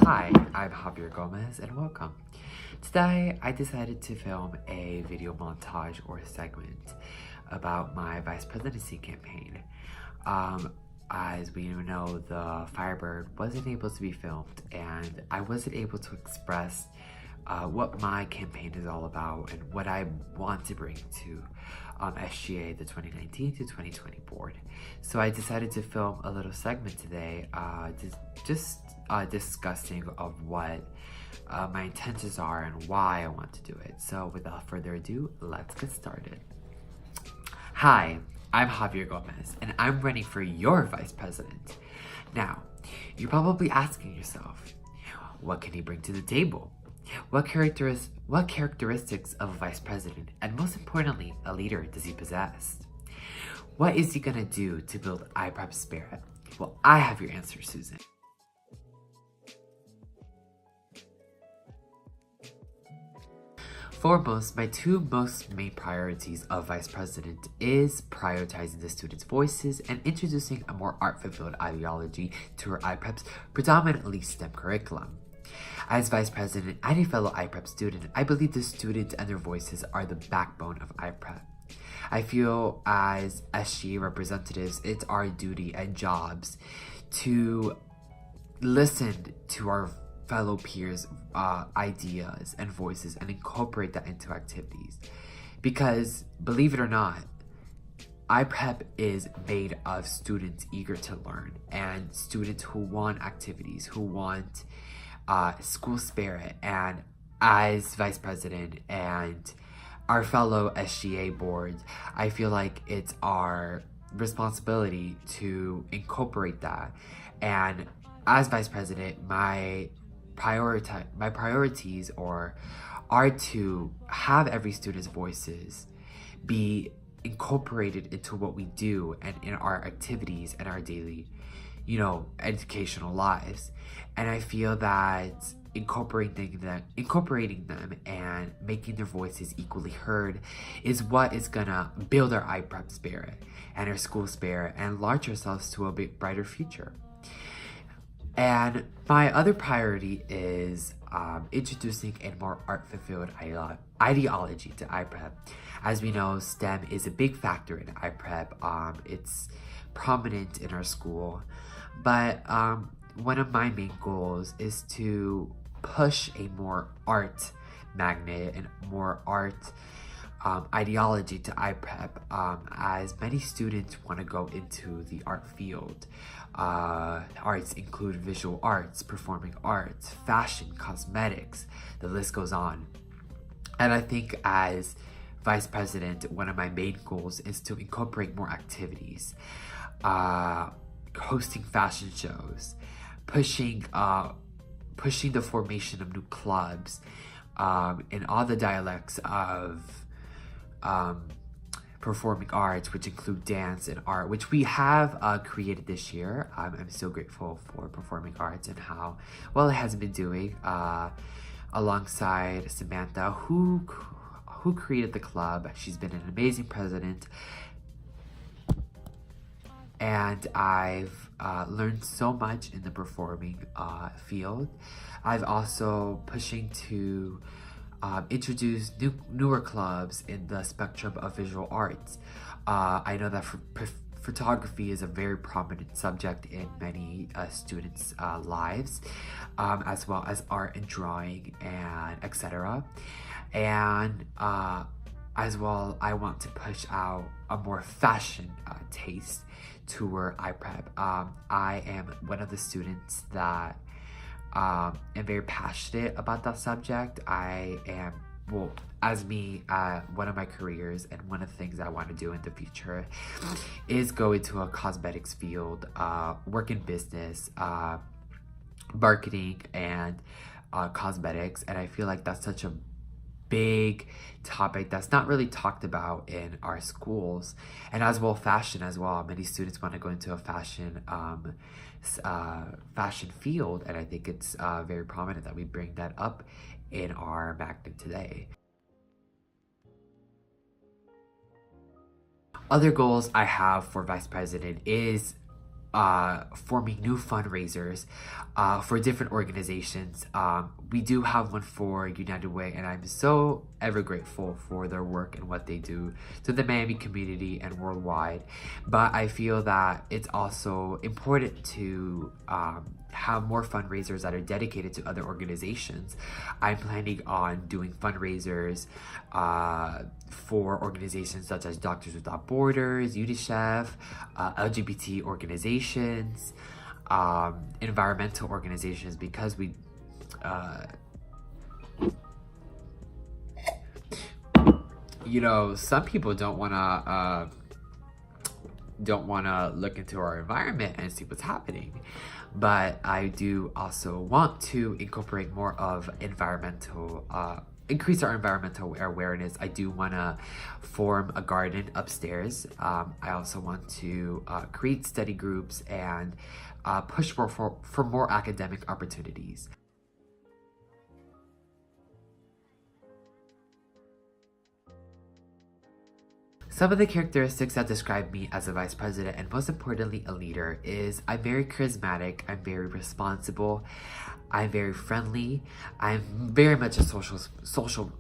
Hi, I'm Javier Gomez and welcome. Today I decided to film a video montage or segment about my vice presidency campaign. As we know, the Firebird wasn't able to be filmed and I wasn't able to express what my campaign is all about and what I want to bring to SGA, the 2019 to 2020 board. So I decided to film a little segment today, discussing of what my intentions are and why I want to do it. So without further ado, let's get started. Hi, I'm Javier Gomez and I'm running for your vice president. Now, you're probably asking yourself, what can he bring to the table? What characteristics of a vice president, and most importantly, a leader, does he possess? What is he gonna do to build IPrep spirit? Well, I have your answer, Susan. Foremost, my two main priorities of vice president is prioritizing the students' voices and introducing a more art-fulfilled ideology to our IPrep's predominantly STEM curriculum. As vice president and a fellow IPrep student, I believe the students and their voices are the backbone of IPrep. I feel as SGA representatives, it's our duty and jobs to listen to our fellow peers' ideas and voices and incorporate that into activities. Because, believe it or not, IPrep is made of students eager to learn and students who want activities, who want school spirit. And as vice president and our fellow SGA boards, I feel like it's our responsibility to incorporate that. And as vice president, my priorities are to have every student's voices be incorporated into what we do and in our activities and our daily, educational lives. And I feel that incorporating them and making their voices equally heard is what is gonna build our IPrep spirit and our school spirit and launch ourselves to a bit brighter future. And my other priority is introducing a more art-fulfilled ideology to IPrep. As we know, STEM is a big factor in IPrep. It's prominent in our school. But one of my main goals is to push a more art magnet and more art ideology to IPrep, as many students want to go into the art field. Arts include visual arts, performing arts, fashion, cosmetics, the list goes on. And I think as vice president, one of my main goals is to incorporate more activities, hosting fashion shows, pushing the formation of new clubs in all the dialects of performing arts, which include dance and art, which we have created this year. I'm so grateful for performing arts and how well it has been doing, alongside Samantha, who created the club. She's been an amazing president, and I've learned so much in the performing field. I've also pushing to introduce newer clubs in the spectrum of visual arts. I know that photography is a very prominent subject in many students' lives, as well as art and drawing and etc. And as well, I want to push out a more fashion taste toward IPrep. I am one of the students that am very passionate about that subject. I am, well, as me, one of my careers and one of the things I want to do in the future is go into a cosmetics field, work in business, marketing, and cosmetics. And I feel like that's such a big topic that's not really talked about in our schools. And as well, fashion as well. Many students want to go into a fashion field, and I think it's very prominent that we bring that up in our magnet today. Other goals I have for vice president is forming new fundraisers for different organizations. We do have one for United Way, and I'm so ever grateful for their work and what they do to the Miami community and worldwide. But I feel that it's also important to have more fundraisers that are dedicated to other organizations. I'm planning on doing fundraisers for organizations such as Doctors Without Borders, UNICEF, LGBT organizations, environmental organizations, because we you know, some people don't want to look into our environment and see what's happening, but I do also want to incorporate more of environmental increase our environmental awareness. I do want to form a garden upstairs. I also want to create study groups and push for more academic opportunities. Some of the characteristics that describe me as a vice president, and most importantly a leader, is I'm very charismatic, I'm very responsible, I'm very friendly, I'm very much a social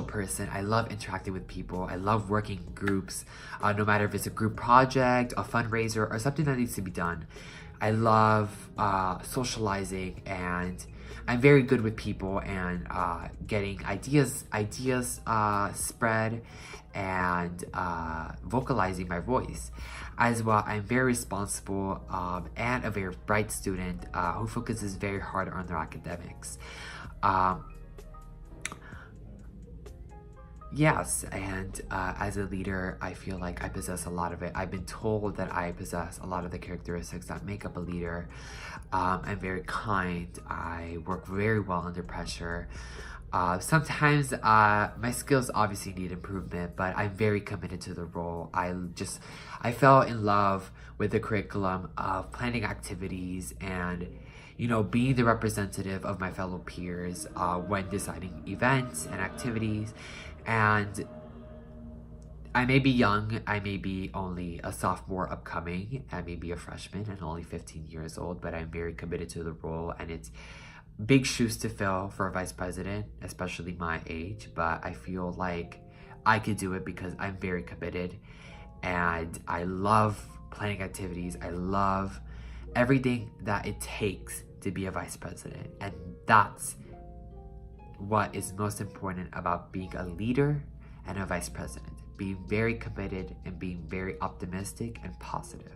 person. I love interacting with people. I love working in groups, no matter if it's a group project, a fundraiser, or something that needs to be done. I love socializing, and I'm very good with people and getting ideas spread and vocalizing my voice. As well, I'm very responsible and a very bright student who focuses very hard on their academics. Yes, and as a leader, I feel like I possess a lot of it. I've been told that I possess a lot of the characteristics that make up a leader. I'm very kind. I work very well under pressure. Sometimes my skills obviously need improvement, but I'm very committed to the role. I fell in love with the curriculum of planning activities and, you know, being the representative of my fellow peers when deciding events and activities. And I may be young, I may be only a sophomore upcoming, I may be a freshman and only 15 years old, but I'm very committed to the role, and it's big shoes to fill for a vice president, especially my age, but I feel like I could do it because I'm very committed and I love planning activities. I love everything that it takes to be a vice president, and that's what is most important about being a leader and a vice president. Being very committed and being very optimistic and positive.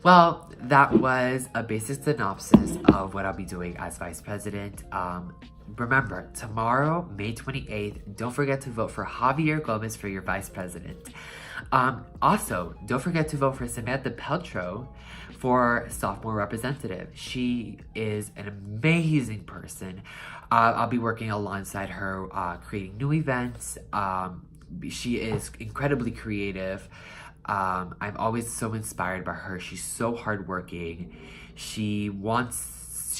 Well, that was a basic synopsis of what I'll be doing as vice president. Remember, tomorrow, May 28th, don't forget to vote for Javier Gomez for your vice president. Also, don't forget to vote for Samantha Peltro for sophomore representative. She is an amazing person. I'll be working alongside her, creating new events. She is incredibly creative. I'm always so inspired by her. She's so hardworking. She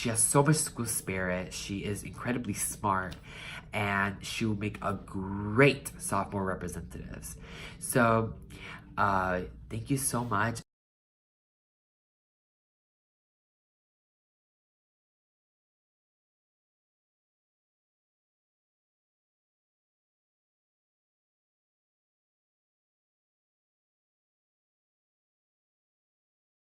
has so much school spirit. She is incredibly smart, and she will make a great sophomore representative. So, thank you so much.